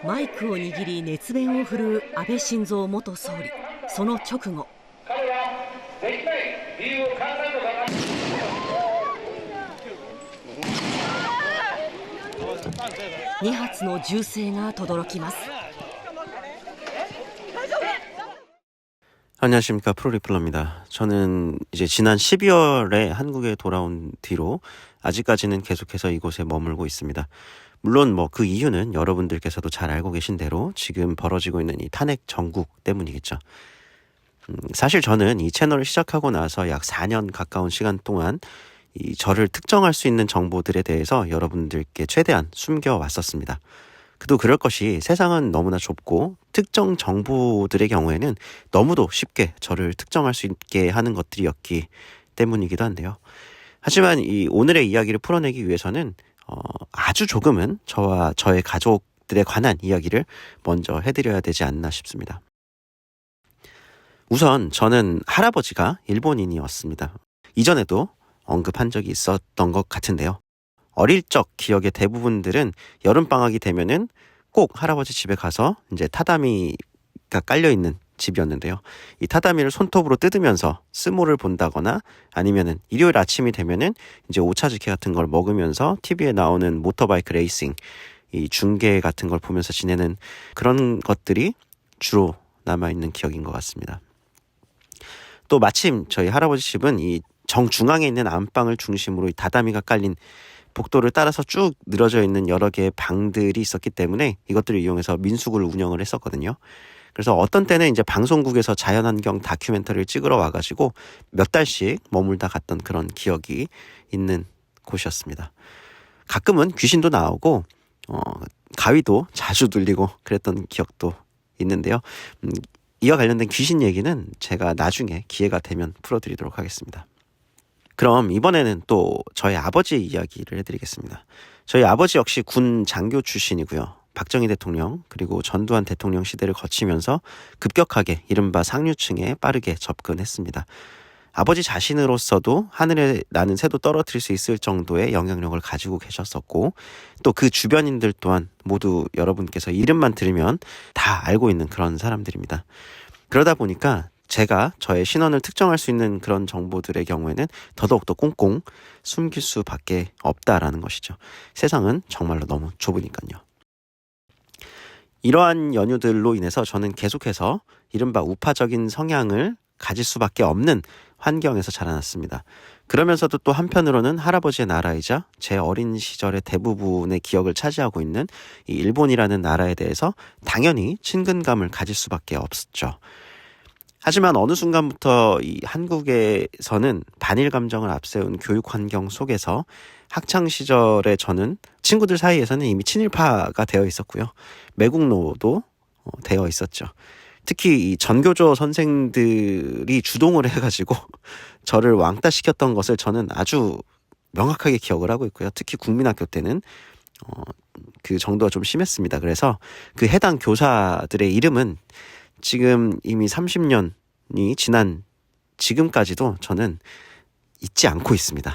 マイクを握り熱弁を振るう安倍晋三元総理。その直後、彼はできない理由を考えるのかな。2発の銃声が轟きます。 안녕하십니까, 프로리플러입니다. 저는 이제 지난 12월에 한국에 돌아온 뒤로 아직까지는 계속해서 이곳에 머물고 있습니다. 물론 그 이유는 여러분들께서도 잘 알고 계신 대로 지금 벌어지고 있는 이 탄핵 정국 때문이겠죠. 사실 저는 이 채널을 시작하고 나서 약 4년 가까운 시간 동안 이 저를 특정할 수 있는 정보들에 대해서 여러분들께 최대한 숨겨왔었습니다. 그도 그럴 것이 세상은 너무나 좁고 특정 정보들의 경우에는 너무도 쉽게 저를 특정할 수 있게 하는 것들이었기 때문이기도 한데요. 하지만 이 오늘의 이야기를 풀어내기 위해서는 아주 조금은 저와 저의 가족들에 관한 이야기를 먼저 해드려야 되지 않나 싶습니다. 우선 저는 할아버지가 일본인이었습니다. 이전에도 언급한 적이 있었던 것 같은데요. 어릴 적 기억의 대부분들은 여름방학이 되면은 꼭 할아버지 집에 가서 이제 타다미가 깔려있는 집이었는데요. 이 타다미를 손톱으로 뜯으면서 스모를 본다거나 아니면은 일요일 아침이 되면은 이제 오차즈케 같은 걸 먹으면서 TV에 나오는 모터바이크 레이싱, 이 중계 같은 걸 보면서 지내는 그런 것들이 주로 남아있는 기억인 것 같습니다. 또 마침 저희 할아버지 집은 이 정중앙에 있는 안방을 중심으로 이 다다미가 깔린 복도를 따라서 쭉 늘어져 있는 여러 개의 방들이 있었기 때문에 이것들을 이용해서 민숙을 운영을 했었거든요. 그래서 어떤 때는 이제 방송국에서 자연환경 다큐멘터리를 찍으러 와가지고 몇 달씩 머물다 갔던 그런 기억이 있는 곳이었습니다. 가끔은 귀신도 나오고 가위도 자주 눌리고 그랬던 기억도 있는데요. 이와 관련된 귀신 얘기는 제가 나중에 기회가 되면 풀어드리도록 하겠습니다. 그럼 이번에는 또 저희 아버지의 이야기를 해드리겠습니다. 저희 아버지 역시 군 장교 출신이고요. 박정희 대통령 그리고 전두환 대통령 시대를 거치면서 급격하게 이른바 상류층에 빠르게 접근했습니다. 아버지 자신으로서도 하늘에 나는 새도 떨어뜨릴 수 있을 정도의 영향력을 가지고 계셨었고 또 그 주변인들 또한 모두 여러분께서 이름만 들으면 다 알고 있는 그런 사람들입니다. 그러다 보니까 제가 저의 신원을 특정할 수 있는 그런 정보들의 경우에는 더더욱더 꽁꽁 숨길 수밖에 없다라는 것이죠. 세상은 정말로 너무 좁으니까요. 이러한 연유들로 인해서 저는 계속해서 이른바 우파적인 성향을 가질 수밖에 없는 환경에서 자라났습니다. 그러면서도 또 한편으로는 할아버지의 나라이자 제 어린 시절의 대부분의 기억을 차지하고 있는 이 일본이라는 나라에 대해서 당연히 친근감을 가질 수밖에 없었죠. 하지만 어느 순간부터 이 한국에서는 반일 감정을 앞세운 교육 환경 속에서 학창 시절에 저는 친구들 사이에서는 이미 친일파가 되어 있었고요. 매국노도 되어 있었죠. 특히 이 전교조 선생들이 주동을 해가지고 저를 왕따시켰던 것을 저는 아주 명확하게 기억을 하고 있고요. 특히 국민학교 때는 그 정도가 좀 심했습니다. 그래서 그 해당 교사들의 이름은 지금 이미 30년이 지난 지금까지도 저는 잊지 않고 있습니다.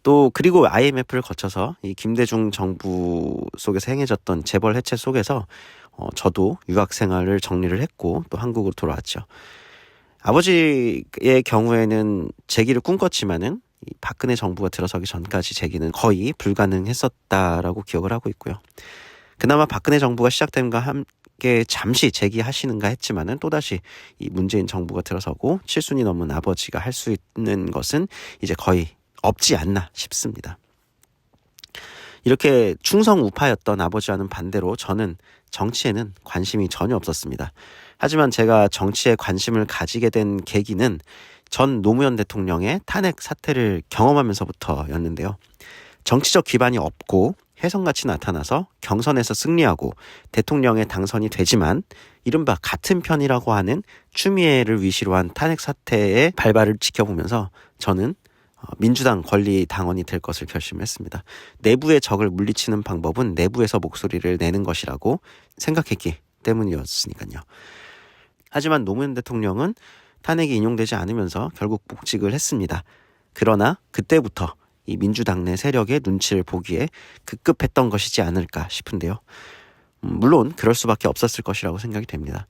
또 그리고 IMF를 거쳐서 이 김대중 정부 속에서 행해졌던 재벌 해체 속에서 저도 유학 생활을 정리를 했고 또 한국으로 돌아왔죠. 아버지의 경우에는 재기를 꿈꿨지만은 이 박근혜 정부가 들어서기 전까지 재기는 거의 불가능했었다라고 기억을 하고 있고요. 그나마 박근혜 정부가 시작됨과 함께 잠시 재기하시는가 했지만은 또다시 이 문재인 정부가 들어서고 7순이 넘은 아버지가 할 수 있는 것은 이제 거의 없지 않나 싶습니다. 이렇게 충성 우파였던 아버지와는 반대로 저는 정치에는 관심이 전혀 없었습니다. 하지만 제가 정치에 관심을 가지게 된 계기는 전 노무현 대통령의 탄핵 사태를 경험하면서부터였는데요. 정치적 기반이 없고 혜성같이 나타나서 경선에서 승리하고 대통령에 당선이 되지만 이른바 같은 편이라고 하는 추미애를 위시로 한 탄핵 사태의 발발을 지켜보면서 저는 민주당 권리 당원이 될 것을 결심했습니다. 내부의 적을 물리치는 방법은 내부에서 목소리를 내는 것이라고 생각했기 때문이었으니까요. 하지만 노무현 대통령은 탄핵이 인용되지 않으면서 결국 복직을 했습니다. 그러나 그때부터 이 민주당 내 세력의 눈치를 보기에 급급했던 것이지 않을까 싶은데요. 물론 그럴 수밖에 없었을 것이라고 생각이 됩니다.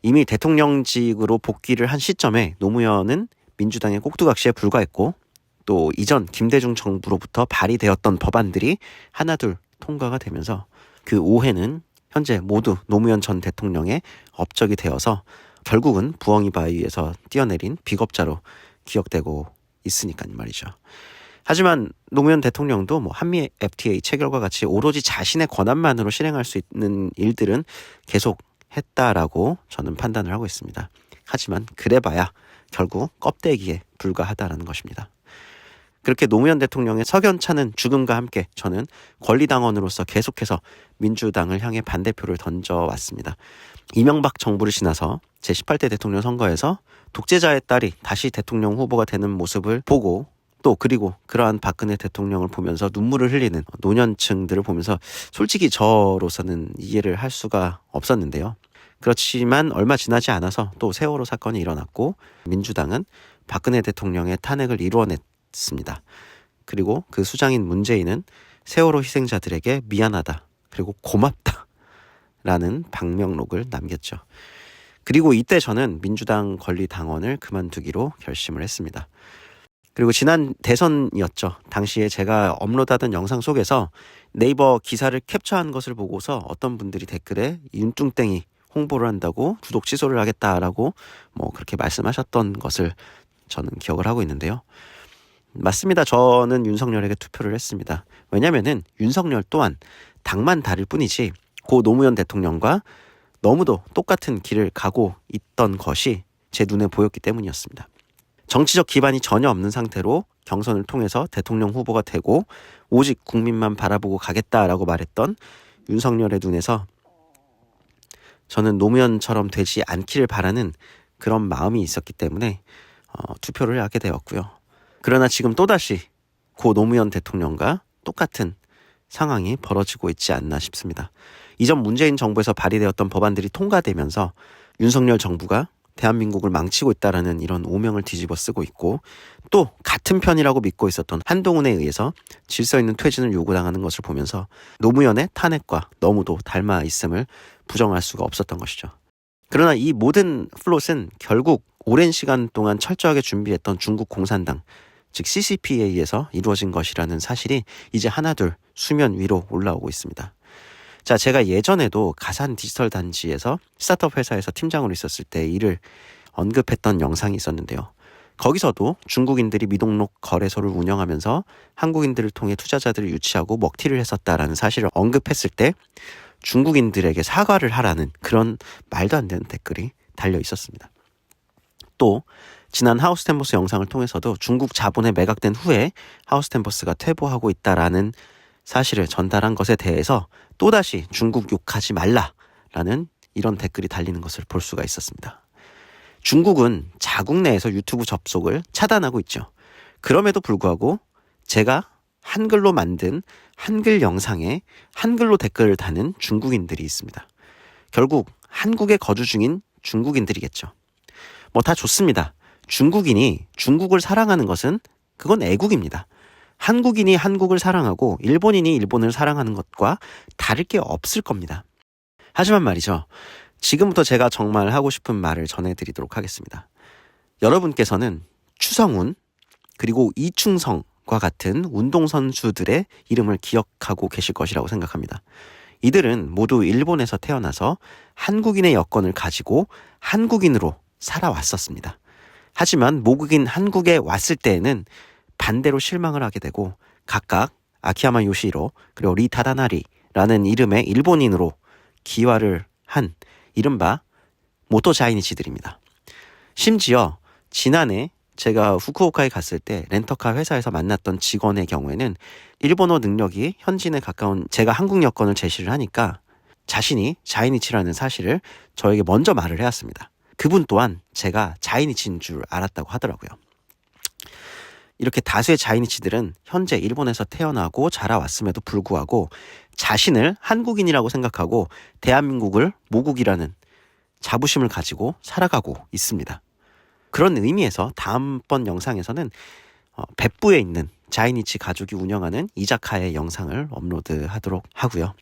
이미 대통령직으로 복귀를 한 시점에 노무현은 민주당의 꼭두각시에 불과했고 또 이전 김대중 정부로부터 발의되었던 법안들이 하나둘 통과가 되면서 그 오해는 현재 모두 노무현 전 대통령의 업적이 되어서 결국은 부엉이 바위에서 뛰어내린 비겁자로 기억되고 있으니까요 말이죠. 하지만 노무현 대통령도 한미 FTA 체결과 같이 오로지 자신의 권한만으로 실행할 수 있는 일들은 계속 했다라고 저는 판단을 하고 있습니다. 하지만 그래봐야 결국 껍데기에 불과하다라는 것입니다. 그렇게 노무현 대통령의 석연찮은 죽음과 함께 저는 권리당원으로서 계속해서 민주당을 향해 반대표를 던져왔습니다. 이명박 정부를 지나서 제18대 대통령 선거에서 독재자의 딸이 다시 대통령 후보가 되는 모습을 보고 또 그리고 그러한 박근혜 대통령을 보면서 눈물을 흘리는 노년층들을 보면서 솔직히 저로서는 이해를 할 수가 없었는데요. 그렇지만 얼마 지나지 않아서 또 세월호 사건이 일어났고 민주당은 박근혜 대통령의 탄핵을 이루어냈습니다. 그리고 그 수장인 문재인은 세월호 희생자들에게 미안하다 그리고 고맙다 라는 방명록을 남겼죠. 그리고 이때 저는 민주당 권리당원을 그만두기로 결심을 했습니다. 그리고 지난 대선이었죠. 당시에 제가 업로드하던 영상 속에서 네이버 기사를 캡처한 것을 보고서 어떤 분들이 댓글에 윤뚱땡이 홍보를 한다고 구독 취소를 하겠다라고 그렇게 말씀하셨던 것을 저는 기억을 하고 있는데요. 맞습니다. 저는 윤석열에게 투표를 했습니다. 왜냐면은 윤석열 또한 당만 다를 뿐이지 고 노무현 대통령과 너무도 똑같은 길을 가고 있던 것이 제 눈에 보였기 때문이었습니다. 정치적 기반이 전혀 없는 상태로 경선을 통해서 대통령 후보가 되고 오직 국민만 바라보고 가겠다라고 말했던 윤석열의 눈에서 저는 노무현처럼 되지 않기를 바라는 그런 마음이 있었기 때문에 투표를 하게 되었고요. 그러나 지금 또다시 고 노무현 대통령과 똑같은 상황이 벌어지고 있지 않나 싶습니다. 이전 문재인 정부에서 발의되었던 법안들이 통과되면서 윤석열 정부가 대한민국을 망치고 있다라는 이런 오명을 뒤집어 쓰고 있고 또 같은 편이라고 믿고 있었던 한동훈에 의해서 질서 있는 퇴진을 요구당하는 것을 보면서 노무현의 탄핵과 너무도 닮아 있음을 부정할 수가 없었던 것이죠. 그러나 이 모든 플롯은 결국 오랜 시간 동안 철저하게 준비했던 중국 공산당 즉 CCP에 의해서 이루어진 것이라는 사실이 이제 하나둘 수면 위로 올라오고 있습니다. 자, 제가 예전에도 가산 디지털 단지에서 스타트업 회사에서 팀장으로 있었을 때 이를 언급했던 영상이 있었는데요. 거기서도 중국인들이 미등록 거래소를 운영하면서 한국인들을 통해 투자자들을 유치하고 먹튀를 했었다라는 사실을 언급했을 때 중국인들에게 사과를 하라는 그런 말도 안 되는 댓글이 달려 있었습니다. 또 지난 하우스텐보스 영상을 통해서도 중국 자본에 매각된 후에 하우스텐보스가 퇴보하고 있다라는 사실을 전달한 것에 대해서 또다시 중국 욕하지 말라라는 이런 댓글이 달리는 것을 볼 수가 있었습니다. 중국은 자국 내에서 유튜브 접속을 차단하고 있죠. 그럼에도 불구하고 제가 한글로 만든 한글 영상에 한글로 댓글을 다는 중국인들이 있습니다. 결국 한국에 거주 중인 중국인들이겠죠. 다 좋습니다. 중국인이 중국을 사랑하는 것은 그건 애국입니다. 한국인이 한국을 사랑하고 일본인이 일본을 사랑하는 것과 다를 게 없을 겁니다. 하지만 말이죠. 지금부터 제가 정말 하고 싶은 말을 전해드리도록 하겠습니다. 여러분께서는 추성훈 그리고 이충성과 같은 운동선수들의 이름을 기억하고 계실 것이라고 생각합니다. 이들은 모두 일본에서 태어나서 한국인의 여권을 가지고 한국인으로 살아왔었습니다. 하지만 모국인 한국에 왔을 때에는 반대로 실망을 하게 되고 각각 아키야마 요시히로 그리고 리 타다나리라는 이름의 일본인으로 기화를 한 이른바 모토 자이니치들입니다. 심지어 지난해 제가 후쿠오카에 갔을 때 렌터카 회사에서 만났던 직원의 경우에는 일본어 능력이 현진에 가까운 제가 한국 여권을 제시를 하니까 자신이 자이니치라는 사실을 저에게 먼저 말을 해왔습니다. 그분 또한 제가 자이니치인 줄 알았다고 하더라고요. 이렇게 다수의 자이니치들은 현재 일본에서 태어나고 자라왔음에도 불구하고 자신을 한국인이라고 생각하고 대한민국을 모국이라는 자부심을 가지고 살아가고 있습니다. 그런 의미에서 다음번 영상에서는 백부에 있는 자이니치 가족이 운영하는 이자카의 영상을 업로드하도록 하고요.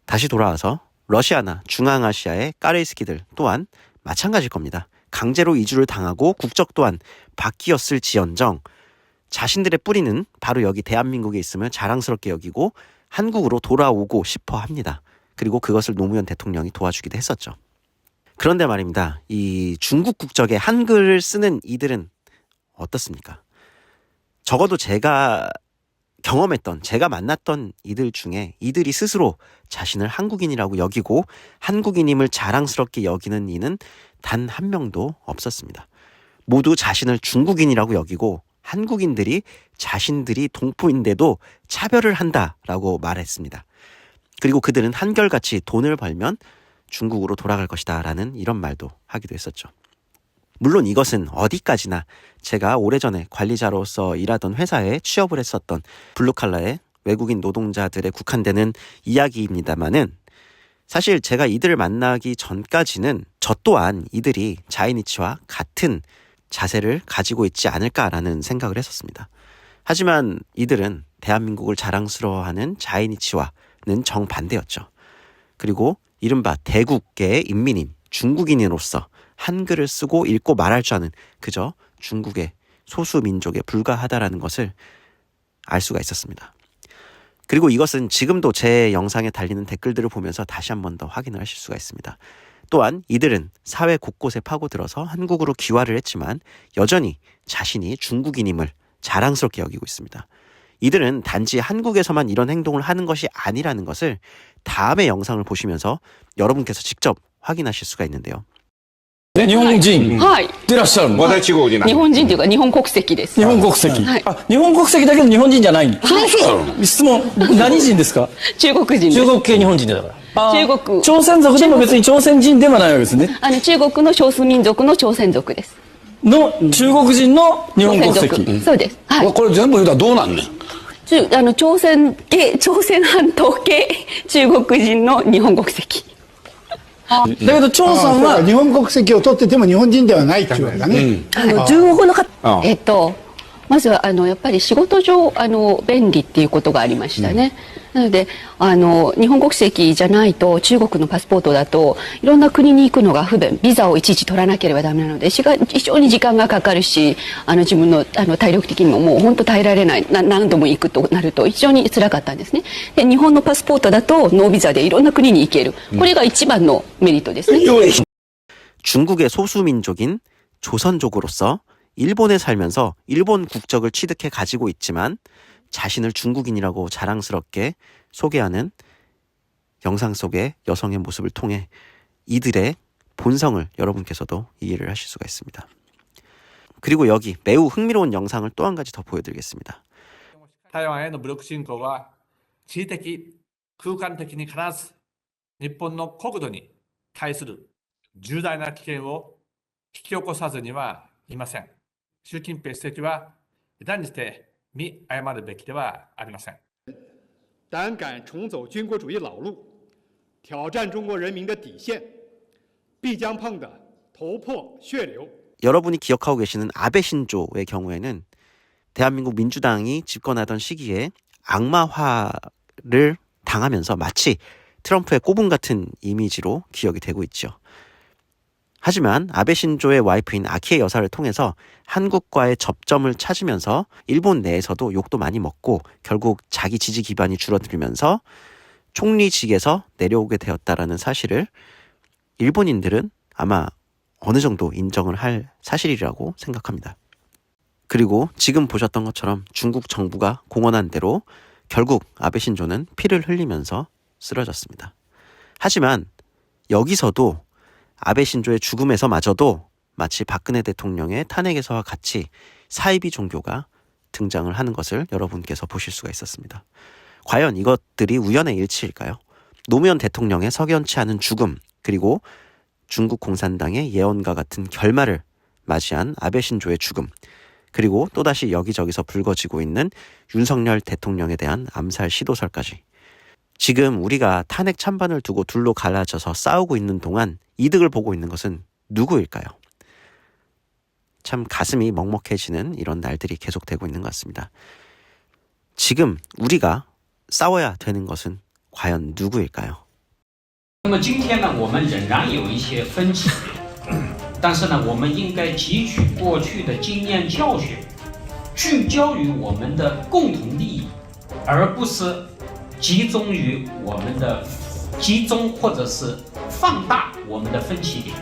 다시 돌아와서 러시아나 중앙아시아의 까레이스키들 또한 마찬가지일 겁니다. 강제로 이주를 당하고 국적 또한 바뀌었을 지언정 자신들의 뿌리는 바로 여기 대한민국에 있음을 자랑스럽게 여기고 한국으로 돌아오고 싶어 합니다. 그리고 그것을 노무현 대통령이 도와주기도 했었죠. 그런데 말입니다. 이 중국 국적의 한글을 쓰는 이들은 어떻습니까? 적어도 제가 경험했던, 제가 만났던 이들 중에 이들이 스스로 자신을 한국인이라고 여기고 한국인임을 자랑스럽게 여기는 이는 단 한 명도 없었습니다. 모두 자신을 중국인이라고 여기고 한국인들이 자신들이 동포인데도 차별을 한다라고 말했습니다. 그리고 그들은 한결같이 돈을 벌면 중국으로 돌아갈 것이다 라는 이런 말도 하기도 했었죠. 물론 이것은 어디까지나 제가 오래전에 관리자로서 일하던 회사에 취업을 했었던 블루칼라의 외국인 노동자들에 국한되는 이야기입니다만은 사실 제가 이들을 만나기 전까지는 저 또한 이들이 자이니치와 같은 자세를 가지고 있지 않을까라는 생각을 했었습니다. 하지만 이들은 대한민국을 자랑스러워하는 자이니치와는 정반대였죠. 그리고 이른바 대국계의 인민인 중국인으로서 한글을 쓰고 읽고 말할 줄 아는 그저 중국의 소수민족에 불과하다라는 것을 알 수가 있었습니다. 그리고 이것은 지금도 제 영상에 달리는 댓글들을 보면서 다시 한 번 더 확인을 하실 수가 있습니다. 또한 이들은 사회 곳곳에 파고들어서 한국으로 귀화를 했지만 여전히 자신이 중국인임을 자랑스럽게 여기고 있습니다. 이들은 단지 한국에서만 이런 행동을 하는 것이 아니라는 것을 다음의 영상을 보시면서 여러분께서 직접 확인하실 수가 있는데요. ね、日本人はい。でいらっしゃるの、私中国人なんです。日本人というか日本国籍です。日本国籍、はいあ、日本国籍だけど日本人じゃないの、質問、何人ですか？中国人です。中国系日本人だから、中国朝鮮族でも別に朝鮮人ではないわけですね。中国の少数民族の朝鮮族です。の中国人の日本国朝鮮籍、族そうです。はい。これ全部言うたらどうなんねん。朝鮮半島系中国人の日本国籍。だけど張さんは日本国籍を取ってても日本人ではないっていうことだね。中国語の方、まずはやっぱり仕事上便利っていうことがありましたね。なので日本国籍じゃないと中国のパスポートだといろんな国に行くのが不便、ビザをいちいち取らなければダメなので非常に時間がかかるし、自分の体力的にももう本当耐えられない、何度も行くとなると非常に辛かったんですね。で日本のパスポートだとノービザでいろんな国に行ける、これが一番のメリットですね。 중국의 소수민족인 조선족으로서 일본에 살면서 일본 국적을 취득해 가지고 있지만 자신을 중국인이라고 자랑스럽게 소개하는 영상 속의 여성의 모습을 통해 이들의 본성을 여러분께서도 이해를 하실 수가 있습니다. 그리고 여기 매우 흥미로운 영상을 또 한 가지 더 보여드리겠습니다. 台湾への武力侵攻は地理的空間的に必ず日本の国土に対する重大な危険を引き起こさずにはいません。習近平主席は断じて見誤るべきではありません。胆敢重走军国主义老路，挑战中国人民的底线，必将碰得头破血流。 여러분이 기억하고 계시는 아베 신조의 경우에는 대한민국 민주당이 집권하던 시기에 악마화를 당하면서 마치 트럼프의 꼬분 같은 이미지로 기억이 되고 있죠. 하지만 아베 신조의 와이프인 아키에 여사를 통해서 한국과의 접점을 찾으면서 일본 내에서도 욕도 많이 먹고 결국 자기 지지 기반이 줄어들면서 총리직에서 내려오게 되었다라는 사실을 일본인들은 아마 어느 정도 인정을 할 사실이라고 생각합니다. 그리고 지금 보셨던 것처럼 중국 정부가 공언한 대로 결국 아베 신조는 피를 흘리면서 쓰러졌습니다. 하지만 여기서도 아베 신조의 죽음에서마저도 마치 박근혜 대통령의 탄핵에서와 같이 사이비 종교가 등장을 하는 것을 여러분께서 보실 수가 있었습니다. 과연 이것들이 우연의 일치일까요? 노무현 대통령의 석연치 않은 죽음, 그리고 중국 공산당의 예언과 같은 결말을 맞이한 아베 신조의 죽음, 그리고 또다시 여기저기서 불거지고 있는 윤석열 대통령에 대한 암살 시도설까지. 지금 우리가 탄핵 찬반을 두고 둘로 갈라져서 싸우고 있는 동안 이득을 보고 있는 것은 누구일까요? 참 가슴이 먹먹해지는 이런 날들이 계속되고 있는 것 같습니다. 지금 우리가 싸워야 되는 것은 과연 누구일까요? 那么今天呢，我们仍然有一些分歧，但是呢，我们应该汲取过去的经验教训，聚焦于我们的共同利益，而不是集中或者是放大我们的分歧点。